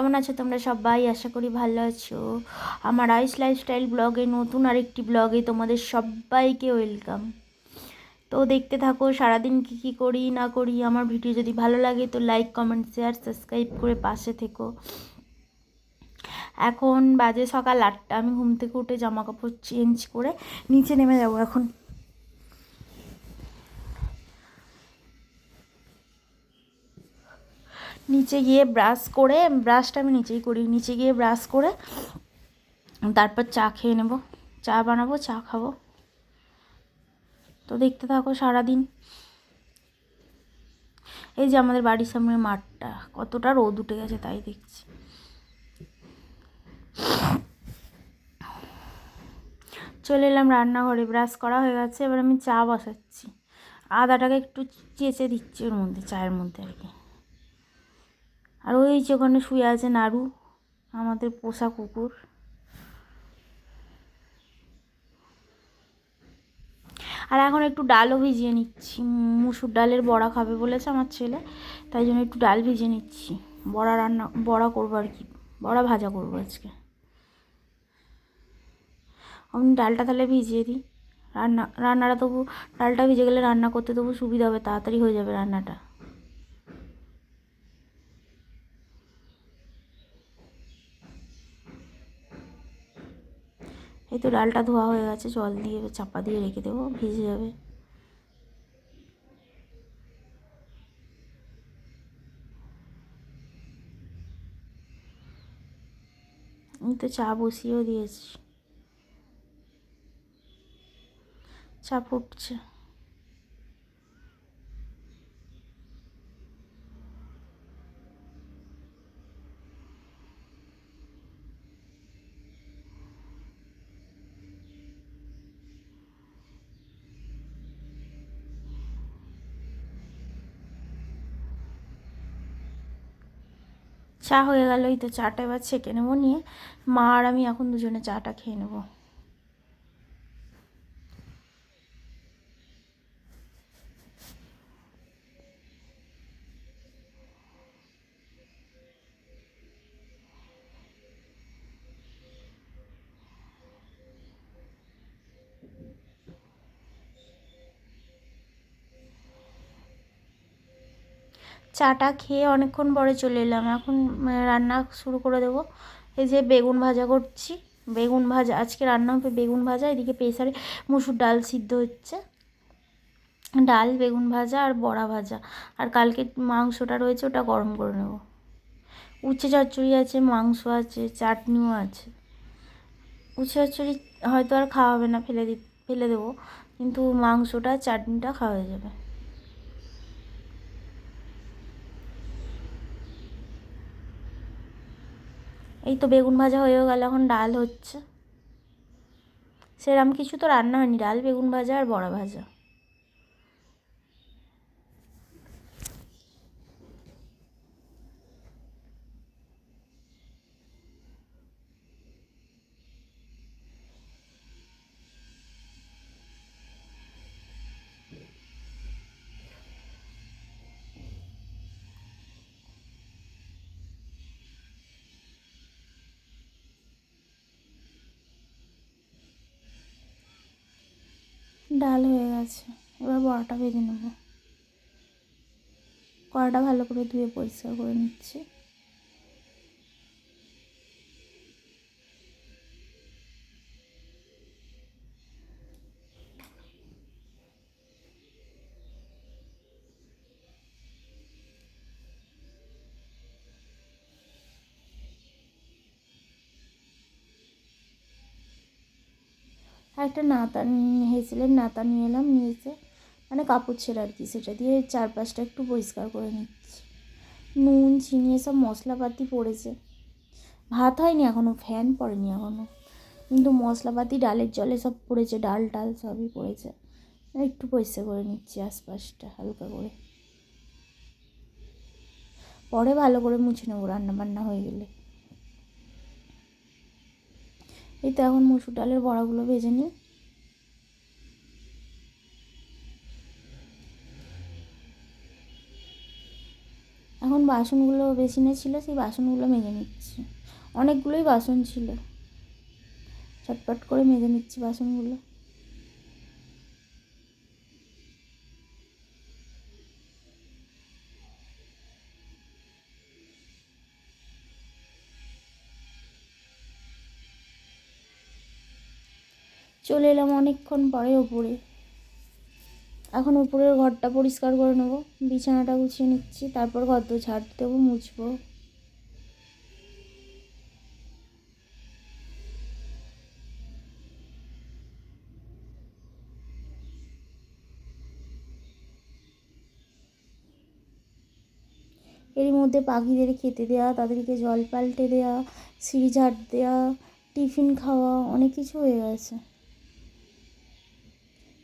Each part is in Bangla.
কেমন আছো তোমরা সবাই? আশা করি ভালো আছো। আমার আইস লাইফস্টাইল ব্লগে নতুন আরেকটি ব্লগে তোমাদের সবাইকে ওয়েলকাম। তো দেখতে থাকো সারাদিন কি করি না করি। আমার ভিডিও যদি ভালো লাগে তো লাইক কমেন্ট শেয়ার সাবস্ক্রাইব করে পাশে থেকো। এখন বাজে সকাল 8টা। আমি ঘুম থেকে উঠে জামা কাপড় চেঞ্জ করে নিচে নেমে যাবো এখন। নিচে গিয়ে ব্রাশটা আমি নিচেই করি। নিচে গিয়ে ব্রাশ করে তারপর চা খেয়ে নেব, চা বানাবো, চা খাবো। তো দেখতে থাকো সারাদিন। এই যে আমাদের বাড়ির সামনে মাঠটা, কতটা রোদ উঠে গেছে তাই দেখছি। চলে এলাম রান্নাঘরে, ব্রাশ করা হয়ে গেছে। এবার আমি চা বসাচ্ছি। আদাটাকে একটু চেঁচে দিচ্ছি ওর মধ্যে, চায়ের মধ্যে আর কি। আর ওই যে ওখানে শুয়ে আছে নাড়ু, আমাদের পোষা কুকুর। আর এখন একটু ডালও ভিজিয়ে নিচ্ছি। মুসুর ডালের বড়া খাবে বলেছে আমার ছেলে, তাই জন্য একটু ডাল ভিজিয়ে নিচ্ছি। বড়া করবো আর কি, বড়া ভাজা করবো আজকে। আমি ডালটা তাহলে ভিজিয়ে দিই। রান্নাটা তবু ডালটা ভিজে গেলে রান্না করতে তবু সুবিধা হবে, তাড়াতাড়ি হয়ে যাবে রান্নাটা। এই তো ডালটা ধোয়া হয়ে গেছে, জল দিয়ে চাপা দিয়ে রেখে দেবো, ভিজে যাবে। আমি তো চা বসিয়েও দিয়েছি, চা ফুটছে। চা হয়ে গেল। এই তো চাটা এবার ছেঁকে নেবো, নিয়ে মা আর আমি এখন দুজনে চাটা খেয়ে নেবো। চাটা খেয়ে অনেকক্ষণ পরে চলে এলাম। এখন রান্না শুরু করে দেবো। এই যে বেগুন ভাজা করছি, বেগুন ভাজা আজকে রান্না হবে। বেগুন ভাজা, এদিকে প্রেসারে মুসুর ডাল সিদ্ধ হচ্ছে। ডাল, বেগুন ভাজা আর বড়া ভাজা। আর কালকে মাংসটা রয়েছে, ওটা গরম করে নেব। উচ্ছে চচ্চড়ি আছে, মাংস আছে, চাটনিও আছে। উচ্ছে চচ্চড়ি হয়তো আর খাওয়া হবে না, ফেলে দেবো, কিন্তু মাংসটা চাটনিটা খাওয়া হয়ে যাবে। এই তো বেগুন ভাজা হয়েও গেল, এখন ডাল হচ্ছে। সেরকম কিছু তো রান্না হয়নি, ডাল, বেগুন ভাজা আর বড়া ভাজা। ডাল হয়ে গেছে, এবার বড়াটা ভেজে নেব। কড়াটা ভালো করে ধুয়ে পরিষ্কার করে নিচ্ছি। আর একটা নাতা হেসেলের নাতা নিয়ে এলাম, নিয়েছে মানে কাপড় ছেঁড়া আর কি, সেটা দিয়ে চারপাশটা একটু পরিষ্কার করে নিচ্ছি। নুন, চিনি এসব মশলাপাতি পড়েছে। ভাত হয়নি এখনও, ফ্যান পড়েনি এখনও, কিন্তু মশলাপাতি ডালের জলে সব পড়েছে, ডাল টাল সবই পড়েছে। একটু পরিষ্কার করে নিচ্ছি আশপাশটা হালকা করে, পরে ভালো করে মুছে নেবো রান্না বান্না হয়ে গেলে। এই তো এখন মুসুর ডালের বড়াগুলো ভেজে নিই। এখন বাসনগুলো বেসিনে ছিল, সেই বাসনগুলো মেজে নিচ্ছি। অনেকগুলোই বাসন ছিল, চটপট করে মেজে নিচ্ছি বাসনগুলো। চলে এলাম অনেকক্ষণ পরে ওপরে। এখন উপরের ঘরটা পরিষ্কার করে নেবো, বিছানাটা গুছিয়ে নিচ্ছি, তারপর ঘর তো ঝাড় দেবো, মুছবো। এর মধ্যে পাখিদের খেতে দেওয়া, তাদেরকে জল পাল্টে দেওয়া, সিঁড়ি ঝাড় দেওয়া, টিফিন খাওয়া, অনেক কিছু হয়ে গেছে।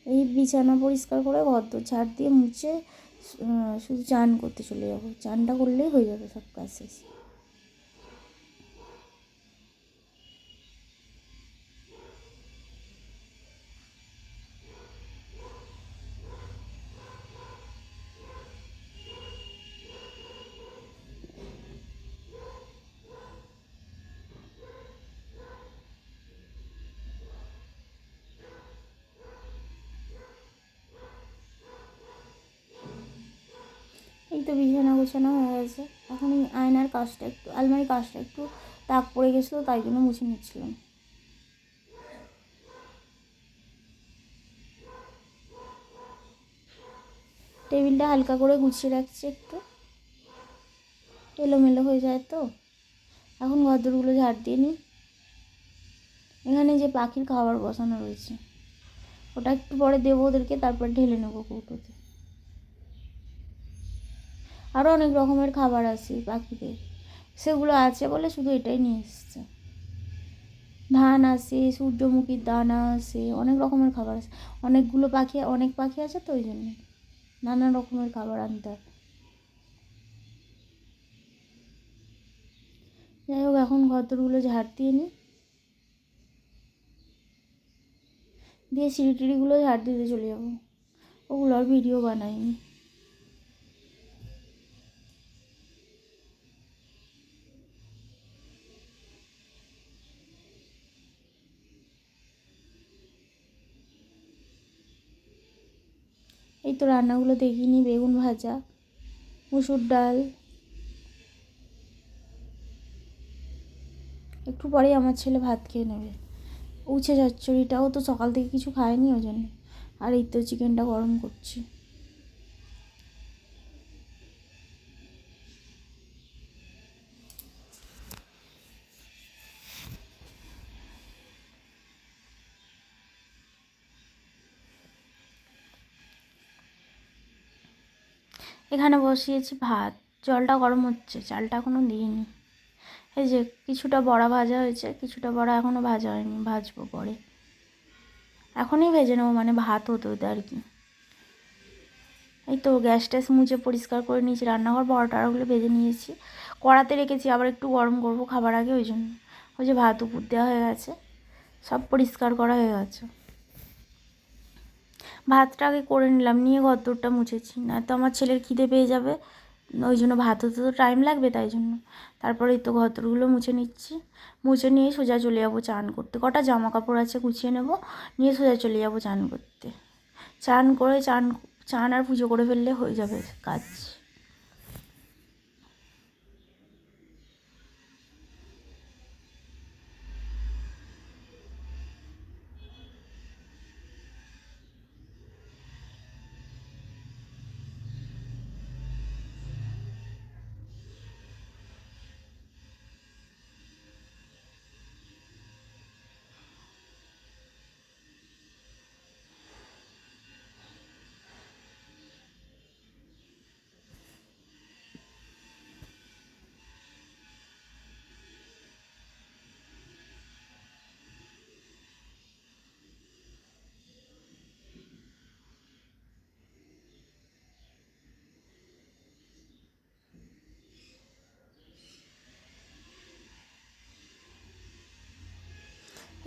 এই বিছানা পরিষ্কার করে ঘর তো ঝাড় দিয়ে মুছে শুধু চান করতে চলে যাবো। চানটা করলেই হয়ে যাবে সব কাজ শেষ। এই তো বিছানা গোছানো হয়ে গেছে। এখন এই আয়নার কাজটা একটু, আলমারির কাজটা একটু দাগ পড়ে গেছিলো, তাই জন্য মুছে নিচ্ছিলাম। টেবিলটা হালকা করে গুছিয়ে রাখছি, একটু এলোমেলো হয়ে যায় তো। এখন ঘরদোরগুলো ঝাড় দিয়ে নিই। এখানে যে পাখির খাবার বসানো রয়েছে, ওটা একটু পরে দেবো ওদেরকে, তারপর ঢেলে নেবো কৌটোতে। আরও অনেক রকমের খাবার আছে পাখিদের, সেগুলো আছে বলে শুধু এটাই নিয়ে এসছে। ধান আছে, সূর্যমুখীর দানা আছে, অনেক রকমের খাবার আছে। অনেকগুলো পাখি, অনেক পাখি আছে তো, ওই জন্য নানা রকমের খাবার আনতে হয়। যাই হোক, এখন ঘরদোরগুলো ঝাড় দিয়ে নিই, দিয়ে সিঁড়ি টিড়িগুলো ঝাড় দিতে চলে যাবো। ওগুলো আর ভিডিও বানাইনি। এই তো রান্নাগুলো দেখিনি, বেগুন ভাজা, মুসুর ডাল। একটু পরেই আমার ছেলে ভাত খেয়ে নেবে। উচ্ছে চচ্চড়িটাও তো সকাল থেকে কিছু খায়নি, ওই জন্য। আর এই তো চিকেনটা গরম করছি। এখানে বসিয়েছি ভাত, জলটা গরম হচ্ছে, চালটা এখনও দিইনি। এই যে কিছুটা বড়া ভাজা হয়েছে, কিছুটা বড়া এখনও ভাজা হয়নি, ভাজবো পরে। এখনই ভেজে নেবো, মানে ভাত হতে হতে আর কি। এই তো গ্যাস ট্যাস মুছে পরিষ্কার করে নিয়েছি, রান্নাঘর বড়াটাগুলো ভেজে নিয়েছি, কড়াতে রেখেছি, আবার একটু গরম করবো খাবার আগে, ওই জন্য। ওই যে ভাত উপর দেওয়া হয়ে গেছে, সব পরিষ্কার করা হয়ে গেছে। ভাতটা আগে করে নিলাম, নিয়ে ঘরদোরটা মুছেছি, না তো আমার ছেলের খিদে পেয়ে যাবে, ওই জন্য ভাত হতে তো টাইম লাগবে, তাই জন্য। তারপরে এই তো ঘরদোরগুলো মুছে নিচ্ছি, মুছে নিয়ে সোজা চলে যাবো চান করতে। কটা জামা কাপড় আছে গুছিয়ে নেব, নিয়ে সোজা চলে যাবো চান করতে। চান করে চান আর পুজো করে ফেললে হয়ে যাবে কাজ।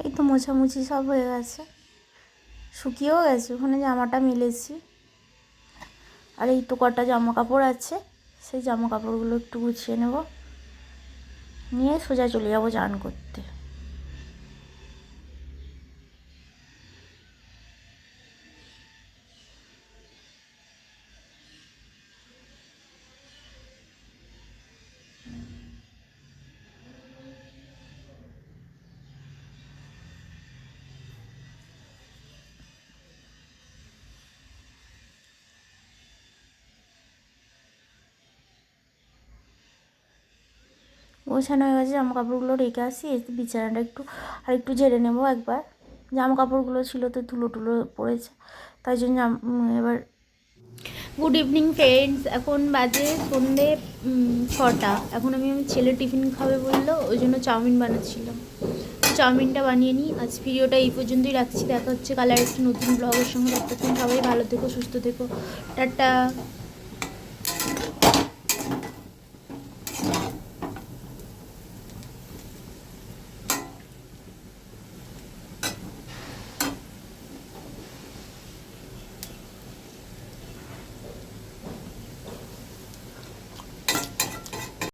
এই তো মোছামুছি সব হয়ে গেছে, শুকিয়েও গেছে, ওখানে জামাটা মেলেছি। আর এই তো কটা জামা কাপড় আছে, সেই জামা কাপড়গুলো একটু গুছিয়ে নেব, নিয়ে সোজা চলে যাবো চান করতে। গোছানো হয়ে গেছে, জামা কাপড়গুলো রেখে আসি, এসে বিছানাটা একটু ঝেড়ে নেবো একবার। জামা কাপড়গুলো ছিল তো ধুলো টুলো পড়েছে, তাই জন্য এবার গুড ইভিনিং ফ্রেন্ডস, এখন বাজে সন্ধ্যে 6টা। এখন আমি ছেলে টিফিন খাবে বললো, ওই জন্য চাউমিন বানাচ্ছিলাম। চাউমিনটা বানিয়ে নিই। আজ ভিডিওটা এই পর্যন্তই রাখছি, দেখা হচ্ছে কাল আর একটি নতুন ব্লগের সঙ্গে। ততক্ষণ সবাই ভালো থেকো, সুস্থ থেকো, টাটা।